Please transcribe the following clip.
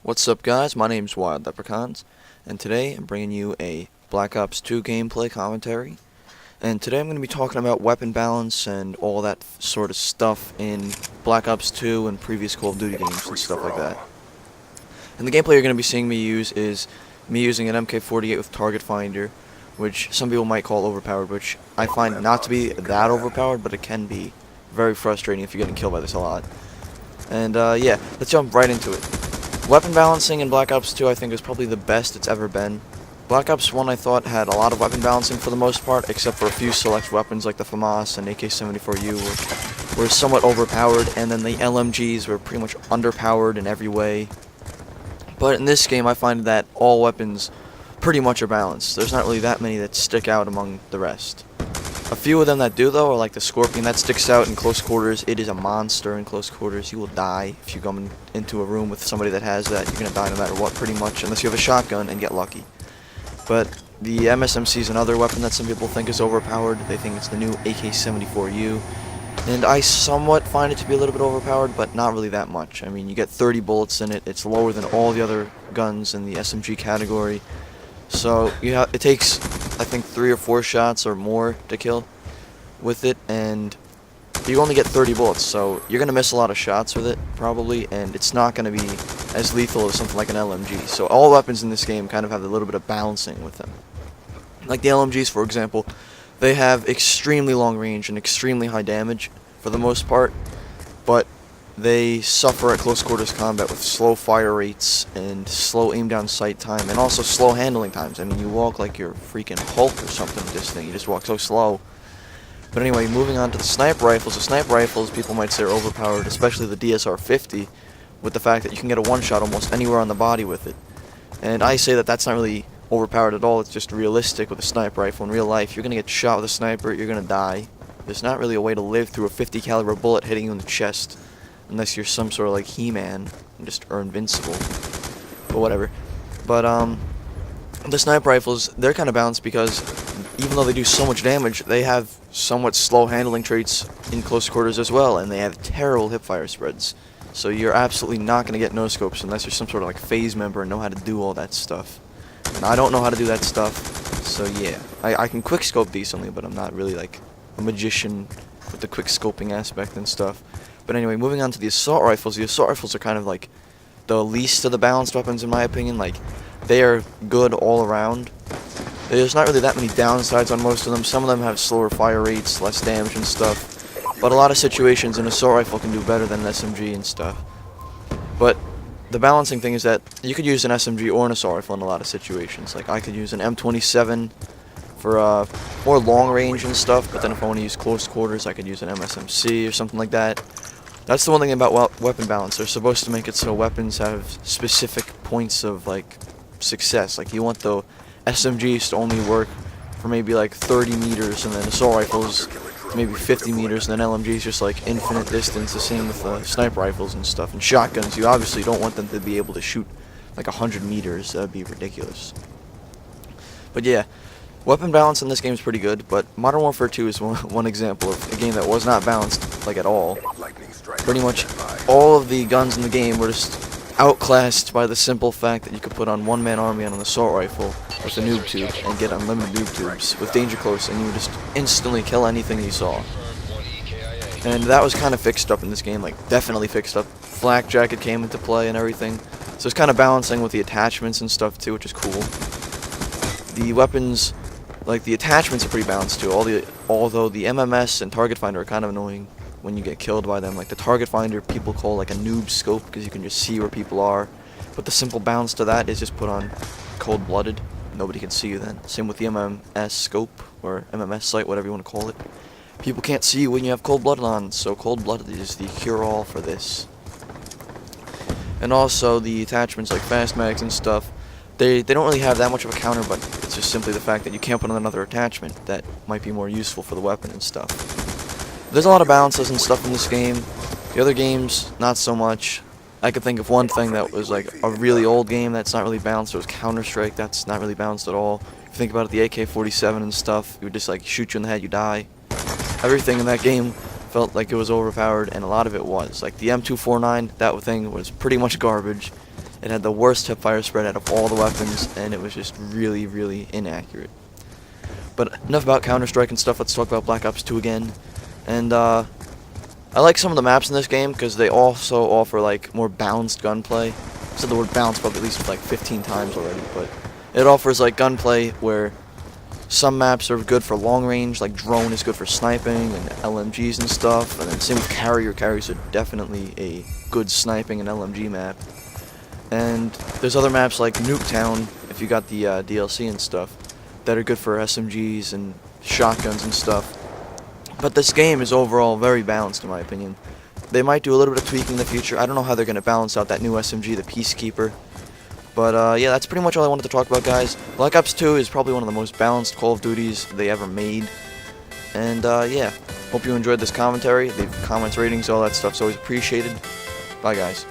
What's up, guys? My name's Wild Leprechauns, and today I'm bringing you a Black Ops 2 gameplay commentary. And today I'm going to be talking about weapon balance and all that sort of stuff in Black Ops 2 and previous Call of Duty games and stuff like that. And the gameplay you're going to be seeing me use is me using an MK48 with Target Finder, which some people might call overpowered, which I find not to be that overpowered, but it can be very frustrating if you're getting killed by this a lot. And yeah, let's jump right into it. Weapon balancing in Black Ops 2 I think is probably the best it's ever been. Black Ops 1 I thought had a lot of weapon balancing for the most part, except for a few select weapons like the FAMAS and AK-74U, which were somewhat overpowered, and then the LMGs were pretty much underpowered in every way. But in this game I find that all weapons pretty much are balanced. There's not really that many that stick out among the rest. A few of them that do, though, are like the Scorpion. That sticks out in close quarters. It is a monster in close quarters. You will die if you come into a room with somebody that has that. You're going to die no matter what, pretty much, unless you have a shotgun and get lucky. But the MSMC is another weapon that some people think is overpowered. They think it's the new AK-74U. And I somewhat find it to be a little bit overpowered, but not really that much. I mean, you get 30 bullets in it. It's lower than all the other guns in the SMG category. So it takes, I think, 3 or 4 shots or more to kill with it, and you only get 30 bullets, so you're going to miss a lot of shots with it, probably, and it's not going to be as lethal as something like an LMG. So all weapons in this game kind of have a little bit of balancing with them. Like the LMGs, for example, they have extremely long range and extremely high damage for the most part, but they suffer at close quarters combat with slow fire rates and slow aim down sight time and also slow handling times. I mean, you walk like you're freaking Hulk or something with this thing. You just walk so slow. But anyway, moving on to the sniper rifles. The sniper rifles, people might say, are overpowered, especially the DSR-50, with the fact that you can get a one-shot almost anywhere on the body with it. And I say that that's not really overpowered at all. It's just realistic with a sniper rifle. In real life, you're going to get shot with a sniper, you're going to die. There's not really a way to live through a 50 caliber bullet hitting you in the chest. Unless you're some sort of like He-Man and just are invincible. But whatever. But the sniper rifles, they're kind of balanced because even though they do so much damage, they have somewhat slow handling traits in close quarters as well, and they have terrible hipfire spreads. So you're absolutely not going to get no-scopes unless you're some sort of like phase member and know how to do all that stuff. And I don't know how to do that stuff, so yeah. I can quick-scope decently, but I'm not really like a magician with the quick-scoping aspect and stuff. But anyway, moving on to the assault rifles are kind of like the least of the balanced weapons in my opinion. Like, they are good all around. There's not really that many downsides on most of them. Some of them have slower fire rates, less damage and stuff. But a lot of situations an assault rifle can do better than an SMG and stuff. But the balancing thing is that you could use an SMG or an assault rifle in a lot of situations. Like, I could use an M27 for more long range and stuff, but then if I want to use close quarters, I could use an MSMC or something like that. That's the one thing about weapon balance. They're supposed to make it so weapons have specific points of like success. Like, you want the SMGs to only work for maybe like 30 meters, and then assault rifles maybe 50 meters, and then LMGs just like infinite distance. The same with sniper rifles and stuff. And shotguns, you obviously don't want them to be able to shoot like 100 meters. That would be ridiculous. But yeah. Weapon balance in this game is pretty good, but Modern Warfare 2 is one example of a game that was not balanced, like, at all. Pretty much all of the guns in the game were just outclassed by the simple fact that you could put on one-man army on an assault rifle with a noob tube and get unlimited noob tubes with danger close, and you would just instantly kill anything you saw. And that was kind of fixed up in this game, like, definitely fixed up. Flak jacket came into play and everything, so it's kind of balancing with the attachments and stuff too, which is cool. The weapons, like, the attachments are pretty balanced too, although the MMS and Target Finder are kind of annoying when you get killed by them. Like, the Target Finder people call like a noob scope because you can just see where people are, but the simple balance to that is just put on cold-blooded. Nobody can see you then. Same with the MMS scope, or MMS sight, whatever you want to call it. People can't see you when you have cold-blooded on, so cold-blooded is the cure-all for this. And also the attachments like fast mags and stuff, they don't really have that much of a counter, but it's just simply the fact that you can't put on another attachment that might be more useful for the weapon and stuff. There's a lot of balances and stuff in this game. The other games, not so much. I could think of one thing that was like a really old game that's not really balanced. It was Counter-Strike. That's not really balanced at all. If you think about it, the AK-47 and stuff, it would just like shoot you in the head, you die. Everything in that game felt like it was overpowered, and a lot of it was. Like the M249, that thing was pretty much garbage. It had the worst hipfire spread out of all the weapons, and it was just really, really inaccurate. But enough about Counter-Strike and stuff, let's talk about Black Ops 2 again. And I like some of the maps in this game because they also offer like more balanced gunplay. I said the word balanced probably at least like 15 times already, but it offers like gunplay where some maps are good for long range, like Drone is good for sniping and LMGs and stuff, and then same with Carrier. Carriers are definitely a good sniping and LMG map. And there's other maps like Nuketown, if you got the DLC and stuff, that are good for SMGs and shotguns and stuff. But this game is overall very balanced in my opinion. They might do a little bit of tweaking in the future. I don't know how they're going to balance out that new SMG, the Peacekeeper. But yeah, that's pretty much all I wanted to talk about, guys. Black Ops 2 is probably one of the most balanced Call of Duties they ever made. And yeah, hope you enjoyed this commentary. Leave comments, ratings, all that stuff's always appreciated. Bye, guys.